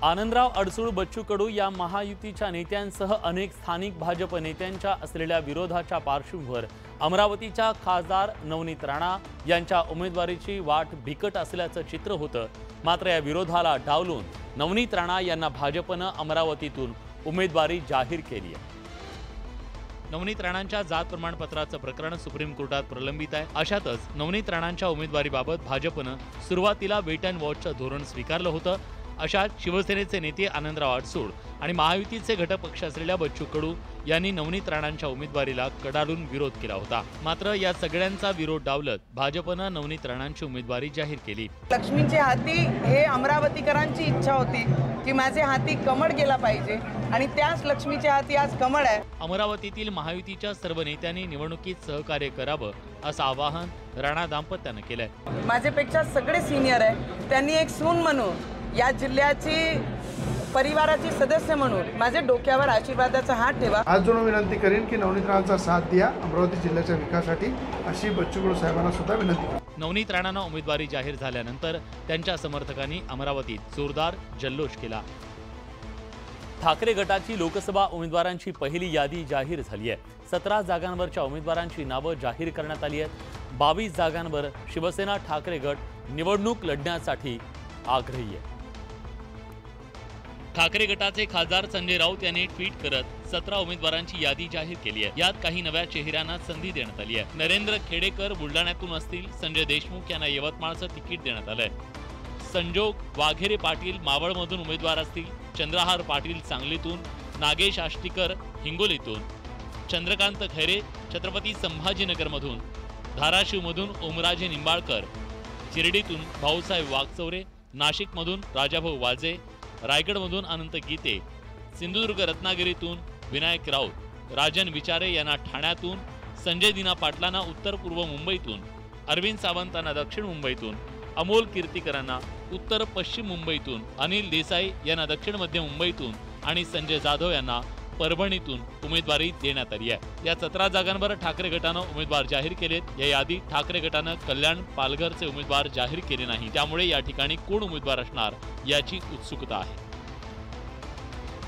आनंदराव अडसूळ, बच्चू कडू या महायुतीच्या नेत्यांसह अनेक स्थानिक भाजप नेत्यांच्या असलेल्या विरोधाच्या पार्श्वभूमीवर अमरावतीच्या खासदार नवनीत राणा यांच्या उमेदवारीची वाट बिकट असल्याचं चित्र होतं। मात्र या विरोधाला डावलून नवनीत राणा यांना भाजपनं अमरावतीतून उमेदवारी जाहीर केली आहे। नवनीत राणांच्या जात प्रमाणपत्राचं प्रकरण सुप्रीम कोर्टात प्रलंबित आहे। अशातच नवनीत राणांच्या उमेदवारीबाबत भाजपनं सुरुवातीला वेट अँड वॉचचं धोरण स्वीकारलं होतं। अशात शिवसेनेचे नेते आनंदराव अडसूळ आणि महायुतीचे घटक पक्ष असलेल्या बच्चू कडू यांनी नवनीत राणांच्या उमेदवारीला कडाडून विरोध केला होता। मात्र या सगळ्यांचा विरोध डावलत भाजपनं नवनीत राणांची उमेदवारी जाहीर केली। लक्ष्मीचे हाती हे अमरावतीकरांची इच्छा होती की माझे हाती कमळ गेला पाहिजे आणि त्याच लक्ष्मीच्या हाती आज कमळ आहे। अमरावतीतील महायुतीच्या सर्व नेत्यांनी निवडणुकीत सहकार्य करावं असं आवाहन राणा दाम्पत्यानं केलंय। माझ्यापेक्षा सगळे सिनियर आहे, त्यांनी एक सून म्हणून या जिल्ह्याची परिवाराची सदस्य म्हणून माझे डोक्यावर आशीर्वादाचा हात ठेवा। आज जोडून विनंती करेन की नवनीत राणांचा साथ द्या अमरावती जिल्ह्याच्या विकासासाठी, अशी बच्चू कडू साहेबांना सुद्धा विनंती। नवनीत राणांना उमेदवारी जाहीर झाल्यानंतर त्यांच्या समर्थकांनी अमरावतीत जोरदार जल्लोष केला। ठाकरे गटाची लोकसभा उमेदवारांची पहिली यादी जाहीर झाली आहे। 17 जागांवरच्या उमेदवारांची नावं जाहीर करण्यात आली आहेत। 22 जागांवर शिवसेना ठाकरे गट निवडणूक लढण्यासाठी आग्रही आहे। ठाकरे गटाचे खासदार संजय राऊत यांनी ट्विट करत 17 उमेदवारांची यादी जाहीर केली आहे। यात काही नव्या चेहऱ्यांना संधी देण्यात आली आहे। नरेंद्र खेडेकर बुलढाण्यातून असतील, संजय देशमुख यांना यवतमाळचं तिकीट देण्यात आलंय। संजोग वाघेरे पाटील मावळमधून उमेदवार असतील, चंद्रहार पाटील सांगलीतून, नागेश आष्टीकर हिंगोलीतून, चंद्रकांत खैरे छत्रपती संभाजीनगरमधून, धाराशिवमधून ओमराजे निंबाळकर, शिर्डीतून भाऊसाहेब वागचौरे, नाशिकमधून राजाभाऊ वाजे, रायगडमधून अनंत गीते, सिंधुदुर्ग रत्नागिरीतून विनायक राऊत, राजन विचारे यांना ठाण्यातून, संजय दिना पाटलांना उत्तर पूर्व मुंबईतून, अरविंद सावंतांना दक्षिण मुंबईतून, अमोल कीर्तीकरांना उत्तर पश्चिम मुंबईतून, अनिल देसाई यांना दक्षिण मध्य मुंबईतून आणि संजय जाधव यांना परभणीतून उमेदवारी देण्यात आली आहे। या 17 जागांवर ठाकरे गटानं उमेदवार जाहीर केलेत। या यादीत ठाकरे गटानं कल्याण पालघरचे उमेदवार जाहीर केले नाही, त्यामुळे या ठिकाणी कोण उमेदवार असणार याची उत्सुकता आहे।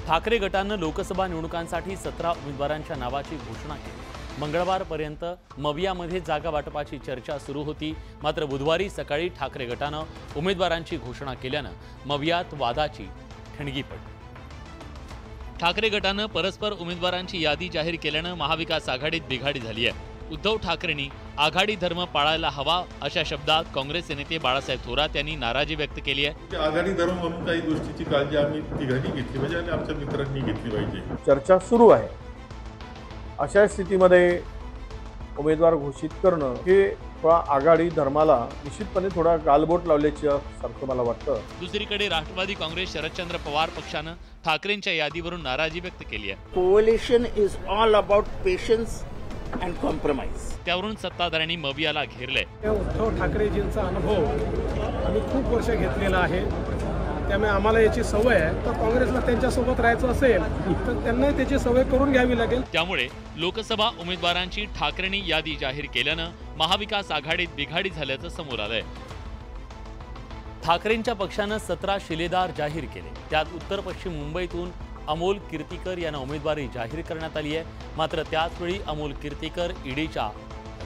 ठाकरे गटानं लोकसभा निवडणुकांसाठी 17 उमेदवारांच्या नावाची घोषणा केली। मंगळवारपर्यंत मवियामध्ये जागा वाटपाची चर्चा सुरू होती। मात्र बुधवारी सकाळी ठाकरे गटानं उमेदवारांची घोषणा केल्यानं मवियात वादाची ठिणगी पडली। ठाकरे गटानं परस्पर उमेदवारांची यादी जाहीर केल्यानं महाविकास आघाडीत बिघाडी झाली आहे। उद्धव ठाकरेंनी आघाडी धर्म पाळायला हवा अशा शब्दात काँग्रेसचे नेते बाळासाहेब थोरात यांनी नाराजी व्यक्त केली आहे। आघाडी धर्म म्हणून काही गोष्टीची काळजी आम्ही तिघांनी घेतली पाहिजे आणि आमच्या मित्रांनी घेतली पाहिजे। चर्चा सुरू आहे, अशा स्थितीमध्ये उमेदवार घोषित करणं हे थोडा आघाडी धर्माला निश्चितपणे थोडा गालबोट लावल्याचं सारखं मला वाटतं। दुसरीकडे राष्ट्रवादी काँग्रेस शरदचंद्र पवार पक्षानं ठाकरेंच्या यादीवरून नाराजी व्यक्त केली आहे। Coalition is all about patience and compromise. त्यावरून सत्ताधाऱ्यांनी मवियाला घेरलंय। उद्धव ठाकरेजींचा अनुभव आम्ही खूप वर्ष घेतलेला आहे, त्यामुळे आम्हाला याची सवय आहे। तर काँग्रेसला त्यांच्यासोबत राहायचं असेल तर त्यांनाही त्याची सवय करून घ्यावी लागेल। त्यामुळे लोकसभा उमेदवारांची ठाकरेंनी यादी जाहीर केल्यानं महाविकास आघाडीत बिघाडी झाल्याचं समोर आलंय। ठाकरेंच्या पक्षानं 17 शिलेदार जाहीर केले। त्यात उत्तर पश्चिम मुंबईतून अमोल कीर्तीकर यांना उमेदवारी जाहीर करण्यात आली आहे। मात्र त्याचवेळी अमोल कीर्तीकर ईडीच्या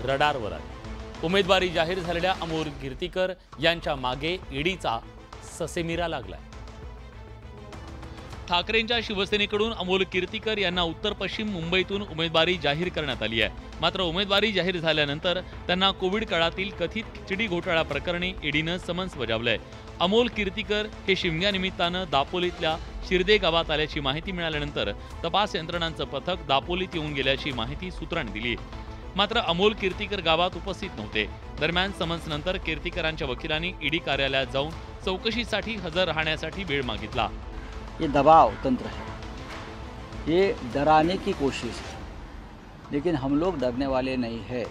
रडारवर आले। उमेदवारी जाहीर झालेल्या अमोल कीर्तीकर यांच्या मागे ईडीचा ससेमिरा लागलाय। ठाकरेंच्या शिवसेनेकडून अमोल कीर्तीकर यांना उत्तर पश्चिम मुंबईतून उमेदवारी जाहीर करण्यात आली आहे। मात्र उमेदवारी जाहीर झाल्यानंतर त्यांना कोविड काळातील कथित खिचडी घोटाळा प्रकरणी ईडीनं समन्स बजावलंय। अमोल कीर्तीकर हे शिमग्यानिमित्तानं दापोलीतल्या शिर्दे गावात आल्याची माहिती मिळाल्यानंतर तपास यंत्रणांचं पथक दापोलीत येऊन गेल्याची माहिती सूत्रांनी दिली। मात्र अमोल कीर्तीकर गावात उपस्थित नव्हते। दरम्यान समन्सनंतर कीर्तीकरांच्या वकिलांनी ईडी कार्यालयात जाऊन चौकशीसाठी हजर राहण्यासाठी वेळ मागितला। ये दबाव तंत्र है, ये डराने की कोशिश है, लेकिन हम लोग डरने वाले नहीं है।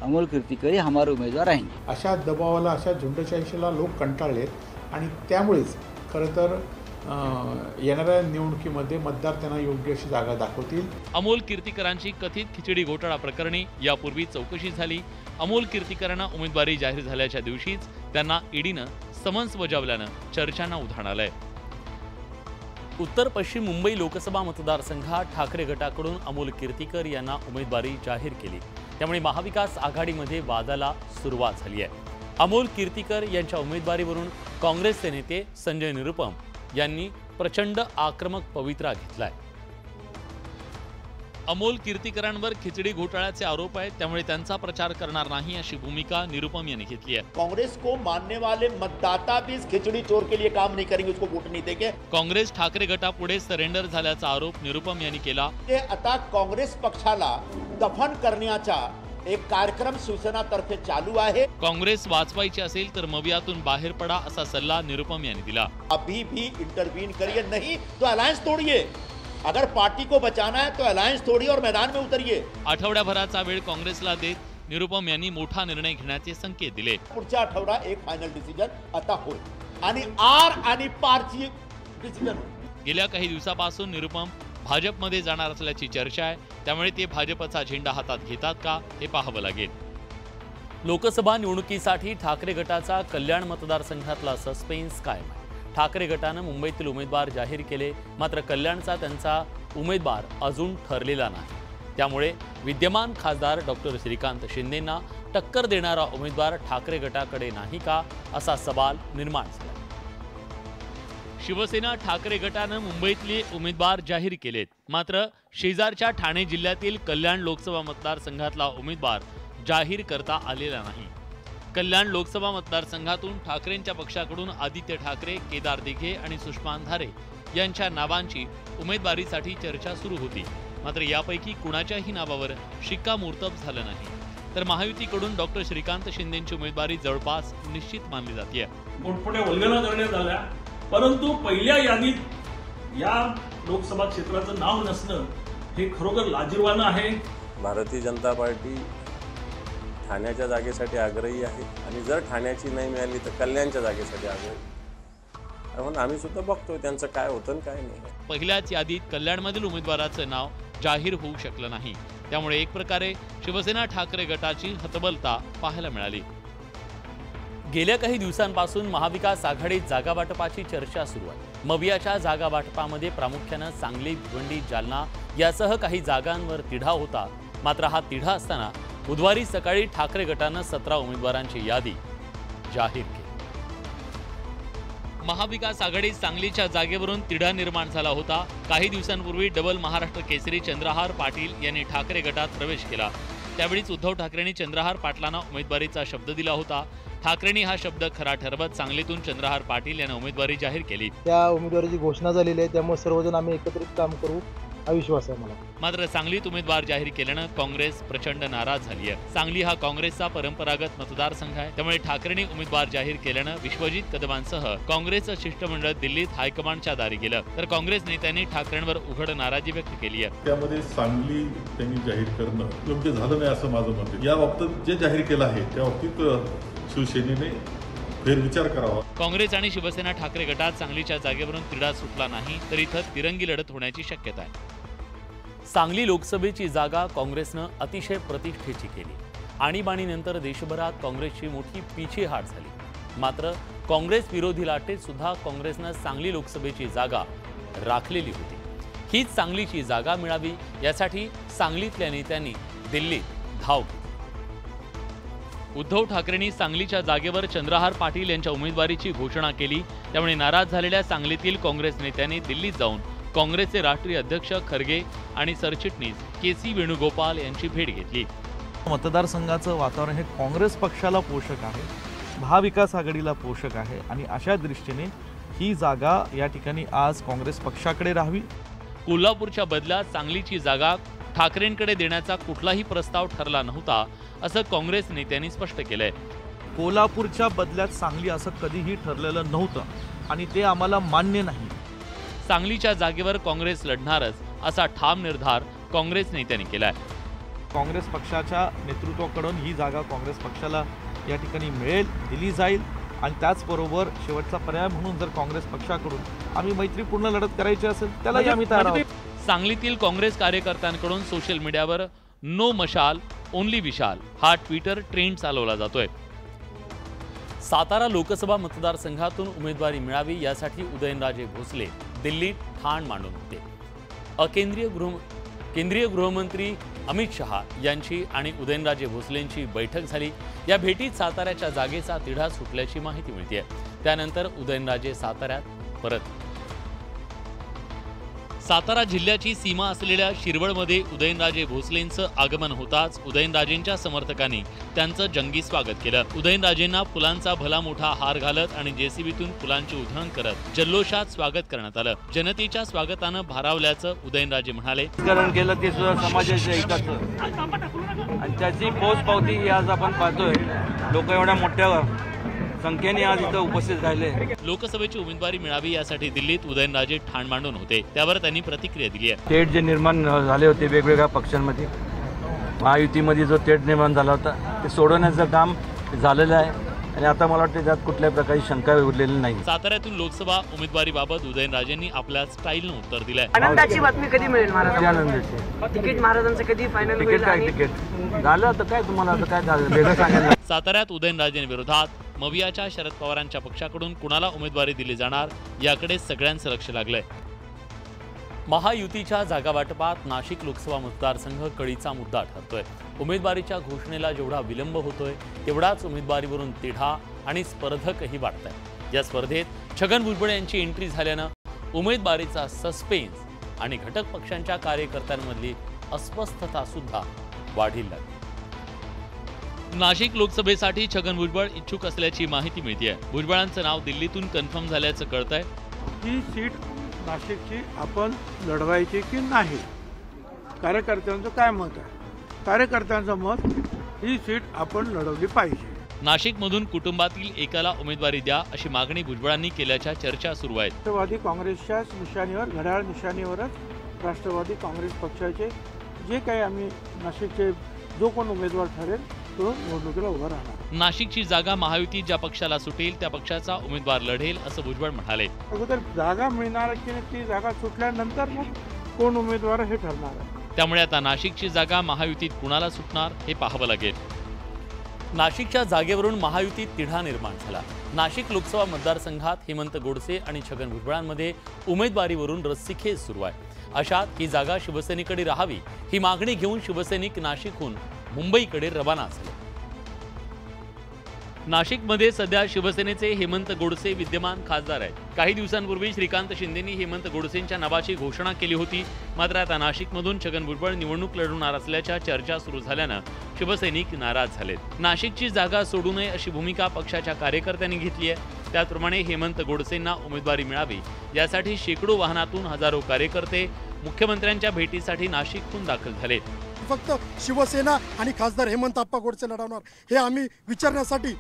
अमोल कीर्तीकर हे हमारे उमेदवार रहेंगे। अशा दबावाला, अशा झुंडशाहीला लोक कंटाळलेत आणि त्यामुळेच खरं तर येणाऱ्या निवडणुकीमध्ये मतदार त्यांना योग्य अशी जागा दाखवतील। अमोल कीर्तीकरांची कथित खिचडी घोटाळा प्रकरणी यापूर्वी चौकशी झाली। अमोल कीर्तीकरांना उमेदवारी जाहीर झाल्याच्या दिवशीच त्यांना ईडीनं समन्स बजावल्यानं चर्चांना उधाण आलंय। उत्तर पश्चिम मुंबई लोकसभा मतदारसंघात ठाकरे गटाकडून अमोल कीर्तीकर यांना उमेदवारी जाहीर केली, त्यामुळे महाविकास आघाडीमध्ये वादाला सुरुवात झाली आहे। अमोल कीर्तीकर यांच्या उमेदवारीवरून काँग्रेसचे नेते संजय निरुपम यांनी प्रचंड आक्रमक पवित्रा घेतलाय। अमोल कीर्तीकरांवर खिचडी घोटाळ्याचे आरोप आहेत, त्यामुळे त्यांचा प्रचार करणार नाही अशी भूमिका निरुपम यांनी घेतली आहे। कांग्रेस को मानने वाले मतदाता भी इस खिचड़ी चोर के लिए काम नहीं करेंगे, उसको वोट नहीं देंगे। काँग्रेस ठाकरे गटापुढे सरेंडर झाल्याचा आरोप निरुपम यांनी केला। आता काँग्रेस पक्षाला दफन करण्याचा एक कार्यक्रम शिवसेनातर्फे चालू आहे। काँग्रेस वाचवायची असेल तर मवियातून बाहेर पडा असा सल्ला निरुपम यांनी दिला। अभी भी इंटरवीन करिए, नहीं तो अलायंस तोड़िए। अगर पार्टी को बचाना है तो अलायंस तोड़िए और मैदान में उतरिए। आठवड्याभराचा वेळ काँग्रेसला देत निरुपम यांनी मोठा निर्णय घेण्याचे संकेत दिले। पुढच्या आठवडा एक फायनल डिसिजन आता होईल आणि आर आणि पारची डिसिजन। गेल्या काही दिवसापासून निरुपम भाजपमध्ये जाणार असल्याची चर्चा आहे, त्यामुळे ते भाजपचा झेंडा हातात घेतात का हे पाहावं लागेल। लोकसभा निवडणुकीसाठी ठाकरे गटाचा कल्याण मतदारसंघातला सस्पेन्स कायम आहे। ठाकरे गटानं मुंबईतील उमेदवार जाहीर केले, मात्र कल्याणचा त्यांचा उमेदवार अजून ठरलेला नाही। त्यामुळे विद्यमान खासदार डॉक्टर श्रीकांत शिंदेंना टक्कर देणारा उमेदवार ठाकरे गटाकडे नाही का असा सवाल निर्माण झाला। शिवसेना ठाकरे गटानं मुंबईतले उमेदवार जाहीर केलेत, मात्र शेजारच्या ठाणे जिल्ह्यातील कल्याण लोकसभा मतदारसंघातला उमेदवार जाहीर करता आलेला नाही। कल्याण लोकसभा मतदारसंघातून ठाकरेंच्या पक्षाकडून आदित्य ठाकरे, केदार दिघे आणि सुषमा अंधारे यांच्या नावांची उमेदवारीसाठी चर्चा सुरू होती, मात्र यापैकी कुणाच्याही नावावर शिक्कामोर्तब झालं नाही। तर महायुतीकडून डॉक्टर श्रीकांत शिंदेंची उमेदवारी जवळपास निश्चित मानली जाते। मोठमोठ्या वल्गना करण्यात आल्या, परंतु पहिल्या यादीत या लोकसभा क्षेत्राचं नाव नसणं हे खरोखर लाजिरवाणं आहे। भारतीय जनता पार्टी ठाण्याच्या जागेसाठी आग्रही आहे आणि जर ठाण्याची नाही मिळाली तर कल्याणच्या जागेसाठी आग्रही, म्हणून आम्ही सुद्धा बघतोय त्यांचं काय होतं आणि काय नाही। पहिल्याच यादीत कल्याणमधील उमेदवाराचं नाव जाहीर होऊ शकलं नाही, त्यामुळे एक प्रकारे शिवसेना ठाकरे गटाची हतबलता पाहायला मिळाली। गेल्या काही दिवसांपासून महाविकास आघाडीत जागा वाटपाची चर्चा सुरू आहे। मवियाच्या जागा वाटपामध्ये प्रामुख्यानं सांगली, भिवंडी, जालना यासह काही जागांवर तिढा होता, मात्र हा तिढा असताना बुधवारी सकाळी ठाकरे गटानं 17 उमेदवारांची यादी जाहीर केली। महाविकास आघाडीत सांगलीच्या जागेवरून तिढा निर्माण झाला होता। काही दिवसांपूर्वी डबल महाराष्ट्र केसरी चंद्रहार पाटील यांनी ठाकरे गटात प्रवेश केला, त्यावेळीच उद्धव ठाकरेंनी चंद्रहार पाटलांना उमेदवारीचा शब्द दिला होता। ठाकरेंनी हा शब्द खरा ठरवत सांगलीतून चंद्रहार पाटील यांना उमेदवारी जाहीर केली। त्या उमेदवारीची घोषणा झालेली आहे, त्यामुळे सर्वजण आम्ही एकत्रित काम करू हा विश्वास आहे मला। मात्र सांगलीत उमेदवार जाहीर केल्यानं काँग्रेस प्रचंड नाराज झाली आहे। सांगली हा काँग्रेसचा परंपरागत मतदारसंघ आहे, त्यामुळे ठाकरेंनी उमेदवार जाहीर केल्यानं विश्वजित कदमांसह काँग्रेसचं शिष्टमंडळ दिल्लीत हायकमांडच्या दारी गेलं, तर काँग्रेस नेत्यांनी ठाकरेंवर उघड नाराजी व्यक्त केली आहे। त्यामध्ये सांगली त्यांनी जाहीर करणं योग्य झालं नाही असं माझं मत आहे। या बाबतीत जे जाहीर केलं आहे त्या बाबतीत शिवसेनेने फेरविचार करावा। काँग्रेस आणि शिवसेना ठाकरे गटात सांगलीच्या जागेवरून तिढा सुटला नाही तर इथं तिरंगी लढत होण्याची शक्यता आहे। सांगली लोकसभेची जागा काँग्रेसनं अतिशय प्रतिष्ठेची केली। आणीबाणीनंतर देशभरात काँग्रेसची मोठी पिछेहाट झाली, मात्र काँग्रेस विरोधी लाटेत सुद्धा काँग्रेसनं सांगली लोकसभेची जागा राखलेली होती। हीच सांगलीची जागा मिळावी यासाठी सांगलीतल्या नेत्यांनी दिल्लीत धाव घेतली। उद्धव ठाकरेंनी सांगलीच्या जागेवर चंद्रहार पाटील यांच्या उमेदवारीची घोषणा केली, त्यामुळे नाराज झालेल्या सांगलीतील काँग्रेस नेत्यांनी दिल्लीत जाऊन काँग्रेसचे राष्ट्रीय अध्यक्ष खरगे आणि सरचिटणीस के.सी. वेणुगोपाल यांची भेट घेतली। मतदारसंघाचं वातावरण हे काँग्रेस पक्षाला पोषक आहे, महाविकास आघाडीला पोषक आहे आणि अशा दृष्टीने ही जागा या ठिकाणी आज काँग्रेस पक्षाकडे राहावी। कोल्हापूरच्या बदल्यात सांगलीची जागा ठाकरेंकडे देण्याचा कुठलाही प्रस्ताव ठरला नव्हता असं काँग्रेस नेत्यांनी स्पष्ट केलंय। कोल्हापूरच्या बदल्यात सांगली असं कधीही ठरलेलं नव्हतं आणि ते आम्हाला मान्य नाही। सांगलीच्या जागेवर काँग्रेस लढणारच असा ठाम निर्धार काँग्रेस नेत्यांनी केलाय। काँग्रेस पक्षाच्या नेतृत्वाकडून ही जागा काँग्रेस पक्षाला या ठिकाणी मिळेल, दिली जाईल आणि त्याचबरोबर शेवटचा पर्याय म्हणून जर काँग्रेस पक्षाकडून आम्ही मैत्रीपूर्ण लढत करायची असेल त्यालाही आम्ही तयार आहोत। सांगलीतील काँग्रेस कार्यकर्त्यांकडून सोशल मीडियावर नो मशाल ओनली विशाल हा ट्विटर ट्रेंड चालवला जातोय। सातारा लोकसभा मतदारसंघातून उमेदवारी मिळावी यासाठी उदयनराजे भोसले दिल्लीत ठाण मांडून होते। केंद्रीय गृहमंत्री अमित शहा यांची आणि उदयनराजे भोसलेंची बैठक झाली। या भेटीत साताऱ्याच्या जागेचा तिढा सुटल्याची माहिती मिळते। त्यानंतर उदयनराजे साताऱ्यात परत। सातारा जिल्ह्याची सीमा असलेल्या शिरवळमध्ये उदयनराजे भोसलेंचं आगमन होताच उदयनराजेंच्या समर्थकांनी त्यांचं जंगी स्वागत केलं। उदयनराजेंना फुलांचा भला मोठा हार घालत आणि जेसीबीतून फुलांची उधळण करत जल्लोषात स्वागत करण्यात आलं। जनतेच्या स्वागतानं भारावल्याचं उदयनराजे म्हणाले। केलं ते सुद्धा समाजाच्या हिताचं आणि त्याची पोचपावती आज आपण पाहतोय। लोक एवढ्या मोठ्या संख्येने आज इथं उपस्थित राहिले। लोकसभेची उमेदवारी मिळावी यासाठी दिल्लीत उदयनराजे ठाण मांडून होते, त्यावर त्यांनी प्रतिक्रिया दिली आहे। तेढ जे निर्माण झाले होते वेगवेगळ्या पक्षांमध्ये, महायुतीमध्ये जो तेढ निर्माण झाला होता ते सोडवण्याचं काम झालेलं आहे आणि आता मला वाटतं त्यात कुठल्याही प्रकारची शंका उरलेली नाही। साताऱ्यातून लोकसभा उमेदवारीबाबत उदयनराजेंनी आपल्या स्टाईलनं उत्तर दिलंय। आनंदाची बातमी कधी मिळेल महाराज? आनंदाची तिकीट महाराजांचं कधी फायनल होईल? तिकीट झालं तर काय तुम्हाला आता काय झालं वेगळं सांगायला? साताऱ्यात उदयनराजेंविरोधात मवियाच्या शरद पवारांच्या पक्षाकडून कुणाला उमेदवारी दिली जाणार याकडे सगळ्यांचं लक्ष लागलंय। महायुतीच्या जागा वाटपात नाशिक लोकसभा मतदारसंघ कळीचा मुद्दा ठरतोय। उमेदवारीच्या घोषणेला जेवढा विलंब होतोय तेवढाच उमेदवारीवरून तिढा आणि स्पर्धकही वाढतायत। या स्पर्धेत छगन भुजबळ यांची एंट्री झाल्यानं उमेदवारीचा सस्पेन्स आणि घटक पक्षांच्या कार्यकर्त्यांमधली अस्वस्थता सुद्धा वाढीला लागली। नाशिक लोकसभेसाठी छगन भुजबळ इच्छुक असल्याची माहिती मिळते। भुजबळांचं नाव दिल्लीतून कन्फर्म झाल्याचं कळतंय। ही सीट नाशिकची आपण लढवायची की नाही, कार्यकर्त्यांचं काय मत आहे? कार्यकर्त्यांचं मत ही सीट आपण लढवली पाहिजे। नाशिकमधून कुटुंबातील एकाला उमेदवारी द्या अशी मागणी भुजबळांनी केल्याच्या चर्चा सुरू आहेत। राष्ट्रवादी काँग्रेसच्या निशाणीवर, घड्याळ निशाणीवरच राष्ट्रवादी काँग्रेस पक्षाचे जे काही आम्ही नाशिकचे जो कोण उमेदवार ठरेल तो निवडणुकीला उभा राहणार। नाशिकची जागा महायुती ज्या पक्षाला सुटेल त्या पक्षाचा उमेदवार लढेल असं भुजबळ म्हणाले। अगोदर जागा मिळणार की ती जागा सुटल्यानंतर मग कोण उमेदवार हे ठरणार आहे। त्यामुळे आता नाशिकची जागा महायुतीत कुणाला सुटणार हे पाहावं लागेल। नाशिकच्या जागेवरून महायुतीत तिढा निर्माण झाला। नाशिक लोकसभा मतदारसंघात हेमंत गोडसे आणि छगन भुजबळांमध्ये उमेदवारीवरून रस्सीखेच सुरू आहे। अशात ही जागा शिवसेनेकडे राहावी ही मागणी घेऊन शिवसैनिक नाशिकहून मुंबईकडे रवाना झाले। नाशिकमध्ये सध्या शिवसेनेचे हेमंत गोडसे विद्यमान खासदार आहेत। काही दिवसांपूर्वी श्रीकांत शिंदेंनी हेमंत गोडसेंच्या नावाची घोषणा केली होती। मात्र आता नाशिकमधून छगन भुजबळ निवडणूक लढवणार असल्याच्या चर्चा सुरू झाल्यानं शिवसैनिक नाराज झालेत। नाशिकची जागा सोडू नये अशी भूमिका पक्षाच्या कार्यकर्त्यांनी घेतली आहे। त्याचप्रमाणे हेमंत गोडसेंना उमेदवारी मिळावी यासाठी शेकडो वाहनातून हजारो कार्यकर्ते मुख्यमंत्र्यांच्या भेटीसाठी नाशिकहून दाखल झाले। फक्त शिवसेना आणि खासदार हेमंत आप्पा गोडसे लढवणार हे आम्ही विचारण्यासाठी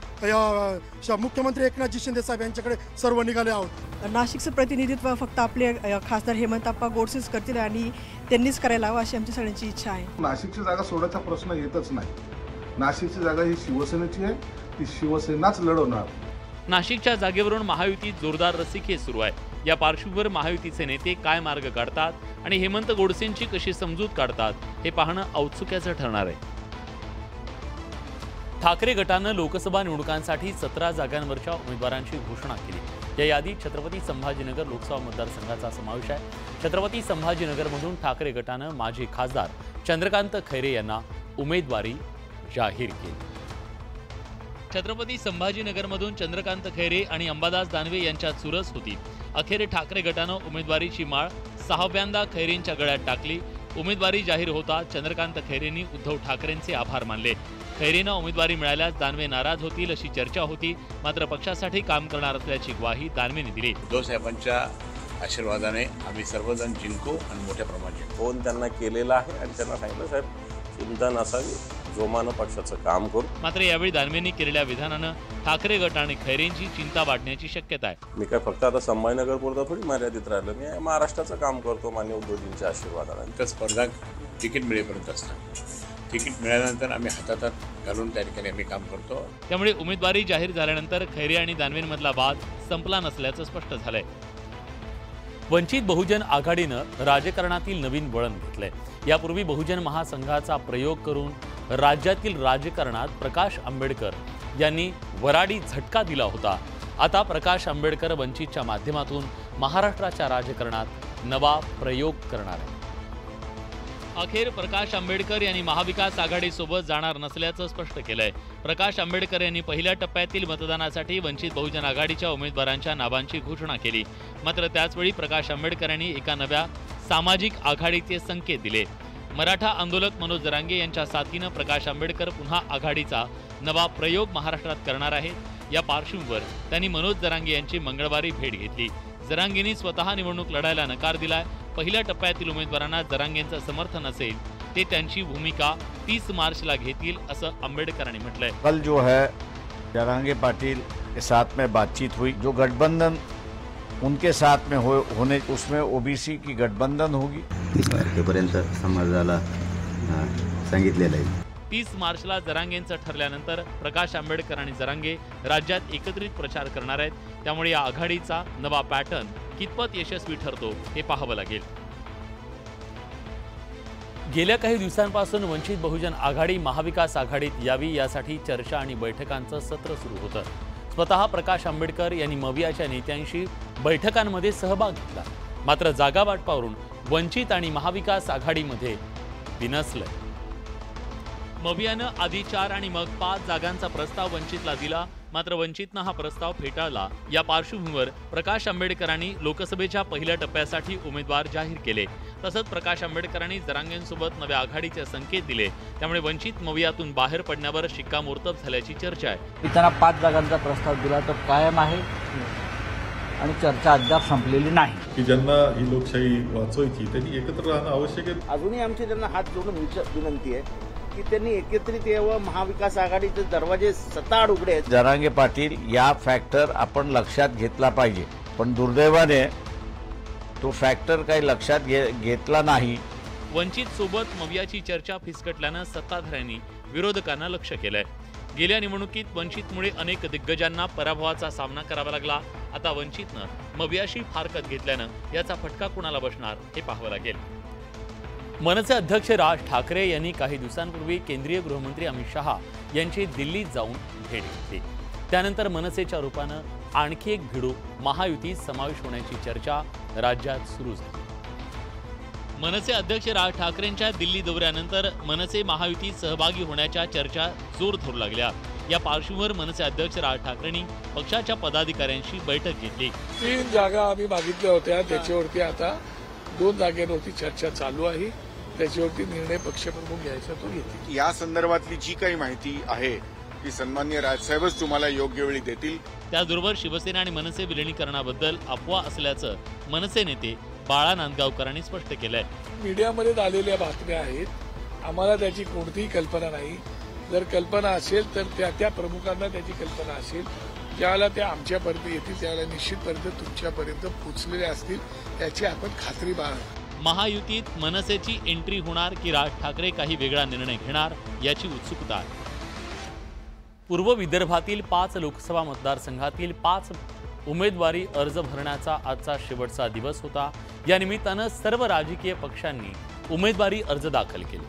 मुख्यमंत्री एकनाथजी शिंदे साहेब यांच्याकडे सर्व निघाले आहोत। नाशिकचं प्रतिनिधित्व फक्त आपले खासदार हेमंत आप्पा गोडसेच करतील आणि त्यांनीच करायला हवं अशी आमची सगळ्यांची इच्छा आहे। नाशिकची जागा सोडायचा प्रश्न येतच नाही। नाशिकची जागा ही शिवसेनेची आहे, ती शिवसेनाच लढवणार। नाशिकच्या जागेवरून महायुतीत जोरदार रस्सीखेच सुरू आहे। या पार्श्वभूमीवर महायुतीचे नेते काय मार्ग काढतात आणि हेमंत गोडसेंची कशी समजूत काढतात हे पाहणं औत्सुक्याचं ठरणार आहे। ठाकरे गटानं लोकसभा निवडणुकांसाठी 17 जागांवरच्या उमेदवारांची घोषणा केली। या यादीत छत्रपती संभाजीनगर लोकसभा मतदारसंघाचा समावेश आहे। छत्रपती संभाजीनगरमधून ठाकरे गटानं माजी खासदार चंद्रकांत खैरे यांना उमेदवारी जाहीर केली। छत्रपती संभाजीनगरमधून चंद्रकांत खैरे आणि अंबादास दानवे यांच्यात चुरस होती। अखेर ठाकरे गटानं उमेदवारीची माळ 6व्यांदा खैरेंच्या गळ्यात टाकली। उमेदवारी जाहीर होता चंद्रकांत खैरेंनी उद्धव ठाकरेंचे आभार मानले। खैरेंना उमेदवारी मिळाल्यास दानवे नाराज होतील अशी चर्चा होती। मात्र पक्षासाठी काम करणार असल्याची ग्वाही दानवेने दिली। उद्धव साहेबांच्या आशीर्वादाने आम्ही सर्वजण जिंकू आणि मोठ्या प्रमाणात फोन त्यांना केलेला आहे आणि त्यांना सांगितलं साहेब चिंता नसावी, जोमानं पक्षाचं काम करू। मात्र यावेळी दानवेंनी केलेल्या विधानानं ठाकरे गट आणि खैरेंची चिंता वाढण्याची शक्यता आहे। मी काय फक्त आता संभाजीनगर पुरता थोडी मर्यादित राहिलं, मी महाराष्ट्राचं काम करतो मान्य उद्धवजींच्या आशीर्वादाने। तर स्पर्धा तिकीट मिळेपर्यंत असतात। तिकीट मिळाल्यानंतर आम्ही हातात घालून त्या ठिकाणी आम्ही काम करतो। त्यामुळे उमेदवारी जाहीर झाल्यानंतर खैरे आणि दानवेंमधला वाद संपला नसल्याचं स्पष्ट झालंय। वंचित बहुजन आघाडीनं राजकारणातील नवीन वळण घेतलंय। यापूर्वी बहुजन महासंघाचा प्रयोग करून राज्यातील राजकारणात प्रकाश आंबेडकर यांनी वराडी झटका दिला होता. आता प्रकाश आंबेडकर वंचितच्या माध्यमातून महाराष्ट्राच्या राजकारणात नवा प्रयोग करणार आहे. अखेर प्रकाश आंबेडकर यांनी महाविकास आघाडीसोबत जाणार नसल्याचं स्पष्ट केलंय. प्रकाश आंबेडकर यांनी पहिल्या टप्प्यातील मतदानासाठी वंचित बहुजन आघाडीच्या उमेदवारांच्या नावांची घोषणा केली. मात्र त्याचवेळी प्रकाश आंबेडकर यांनी एका नव्या सामाजिक आघाडीचे संकेत दिले. मराठा आंदोलक मनोज जरांगे यांच्या साथीनं प्रकाश आंबेडकर पुन्हा आघाडीचा नवा प्रयोग महाराष्ट्रात करणार आहेत. या पार्श्वभूमीवर त्यांनी मनोज जरांगे यांची मंगळवारी भेट घेतली. जरांगेंनी स्वतः निवडणूक लढायला नकार दिलाय. पहिल्या टप्प्यातील उमेदवारांना जरांगेंचं समर्थन असेल ते त्यांची भूमिका 30 मार्चला घेतील असं आंबेडकरांनी म्हटलंय. कल जो है जरांगे पाटिल के साथ में बातचीत हुई. जो गठबंधन उनके साथ में होने उसमें ओबीसी की गठबंधन होगी. 30 तारखेपर्यंत समाजाला सांगितलेलं आहे. 30 मार्चला जरांगेंचं ठरल्यानंतर प्रकाश आंबेडकर आणि जरांगे राज्यात एकत्रित प्रचार करणार आहेत. त्यामुळे या आघाडीचा नवा पॅटर्न कितपत यशस्वी ठरतो हे पाहावं लागेल. गेल्या काही दिवसांपासून वंचित बहुजन आघाडी महाविकास आघाडीत यावी यासाठी चर्चा आणि बैठकांचं सत्र सुरू होतं. स्वतः प्रकाश आंबेडकर यांनी मवियाच्या नेत्यांशी बैठकांमध्ये सहभाग घेतला. मात्र जागा वाटपावरून वंचित आणि महाविकास आघाडीमध्ये बिनसलंय. मवियानं आधी 4 आणि मग 5 जागांचा प्रस्ताव वंचितला दिला. मात्र वंचितनं हा प्रस्ताव फेटाळला. या पार्श्वभूमीवर प्रकाश आंबेडकरांनी लोकसभेच्या पहिल्या टप्प्यासाठी उमेदवार जाहीर केले. तसंच प्रकाश आंबेडकरांनी जरांगेंसोबत नव्या आघाडीचे संकेत दिले. त्यामुळे वंचित मवियातून बाहेर पडण्यावर शिक्कामोर्तब झाल्याची चर्चा आहे. त्यांना 5 जागांचा प्रस्ताव दिला तर कायम आहे आणि चर्चा अद्याप संपलेली नाही. की ज्यांना ही लोकशाही वाचवायची त्यांनी एकत्र राहणं आवश्यक आहे. अजूनही आमची त्यांना हात जोडून विनंती आहे की त्यांनी एकत्रित यावं. महाविकास आघाडीचे दरवाजे सताड उघडे आहेत. जरांगे पाटील या फॅक्टर आपण लक्षात घेतला पाहिजे. पण दुर्दैवाने तो फॅक्टर काही लक्षात घेतला नाही. वंचित सोबत मवियाची चर्चा फिसकटल्यानं सत्ताधाऱ्यांनी विरोधकांना लक्ष केलंय. गेल्या निवडणुकीत वंचितमुळे अनेक दिग्गजांना पराभवाचा सामना करावा लागला. आता वंचितनं मवियाशी फारकत घेतल्यानं याचा फटका कुणाला बसणार हे पाहावं लागेल. मनसे अध्यक्ष राज ठाकरे यांनी काही दिवसांपूर्वी केंद्रीय गृहमंत्री अमित शहा यांची दिल्लीत जाऊन भेट घेतली. त्यानंतर मनसेच्या रूपानं आणखी एक भिडू महायुतीत समावेश होण्याची चर्चा राज्यात सुरू झाली. मनसे अध्यक्ष राज ठाकरेंच्या दिल्ली दौऱ्यानंतर मनसे महायुतीत सहभागी होण्याच्या चर्चा जोर धरू लागल्या. या पार्श्वभूमीवर मनसे अध्यक्ष राज ठाकरेंनी पक्षाच्या पदाधिकाऱ्यांशी बैठक घेतली. 3 जागा आम्ही मागितल्या होत्या. त्याच्यावरती आता 2 जागेवरती चर्चा चालू आहे. त्याच्यावरती निर्णय पक्षप्रमुख घ्यायचा तो घेतील. या संदर्भातली जी काही माहिती आहे ती सन्माननीय राजसाहेबच तुम्हाला योग्य वेळी देतील. त्याचबरोबर शिवसेना आणि मनसे विलिनीकरणाबद्दल अफवा असल्याचं मनसे नेते बाळा नांदगावकरांनी स्पष्ट केलंय. मीडियामध्ये आलेल्या बातम्या आहेत. आम्हाला त्याची कोणतीही कल्पना नाही. जर कल्पना असेल तर त्या प्रमुखांना त्याची कल्पना असेल. ज्यावेळेला त्या आमच्यापर्यंत येतील त्यावेळेला निश्चितपर्यंत तुमच्यापर्यंत पोहोचलेले असतील याची आपण खात्री बाळगू. महायुतीत मनसेची एंट्री होणार की राज ठाकरे काही वेगळा निर्णय घेणार याची उत्सुकता आहे. पूर्व विदर्भातील 5 लोकसभा मतदारसंघातील 5 उमेदवारी अर्ज भरण्याचा आजचा शेवटचा दिवस होता. या निमित्तानं सर्व राजकीय पक्षांनी उमेदवारी अर्ज दाखल केले.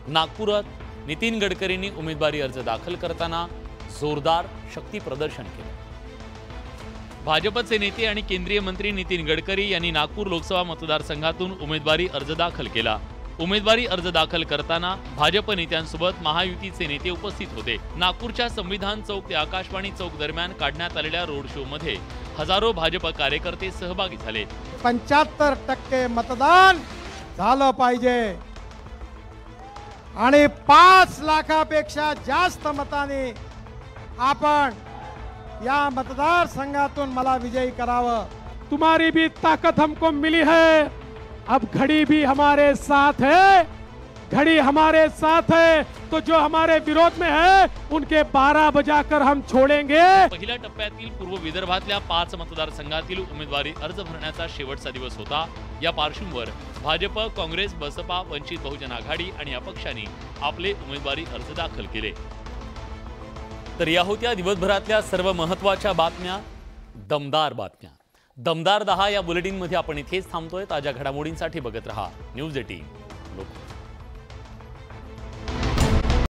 नागपुरात नितीन गडकरींनी उमेदवारी अर्ज दाखल करताना जोरदार शक्ती प्रदर्शन केलं. भाजपचे नेते आणि केंद्रीय मंत्री नितीन गडकरी यांनी नागपूर लोकसभा मतदारसंघातून उमेदवारी अर्ज दाखल केला. उमेदवारी अर्ज दाखल करताना भाजप नेत्यांसोबत महायुतीचे नेते उपस्थित होते. नागपूरच्या संविधान चौक ते आकाशवाणी चौक दरम्यान काढण्यात आलेल्या रोड शो मध्ये हजारो भाजप कार्यकर्ते सहभागी झाले. 75% मतदान झालं पाहिजे आणि 5 लाखापेक्षा जास्त मताने आपण या मतदारसंघातून मला विजयी करावं. तुम्हारी भी ताकत हमको मिली है. अब घड़ी भी हमारे साथ है. घड़ी हमारे साथ है तो जो हमारे विरोध में है उनके 12 बजाकर हम छोड़ेंगे. पहिल्या टप्प्यातील पूर्व विदर्भातल्या 5 मतदारसंघातील उमेदवारी अर्ज भरण्याचा शेवटचा दिवस होता. या पार्श्वभूमीवर भाजप, काँग्रेस, बसपा, वंचित बहुजन आघाडी आणि अपक्षांनी आपले उमेदवारी अर्ज दाखल केले. तर या होत्या दिवसभरातल्या सर्व महत्त्वाच्या बातम्या, दमदार बातम्या. दमदार 10 या बुलेटिनमध्ये आपण इथेच थांबतोय. ताज्या घडामोडींसाठी बघत रहा न्यूज 18 लोक.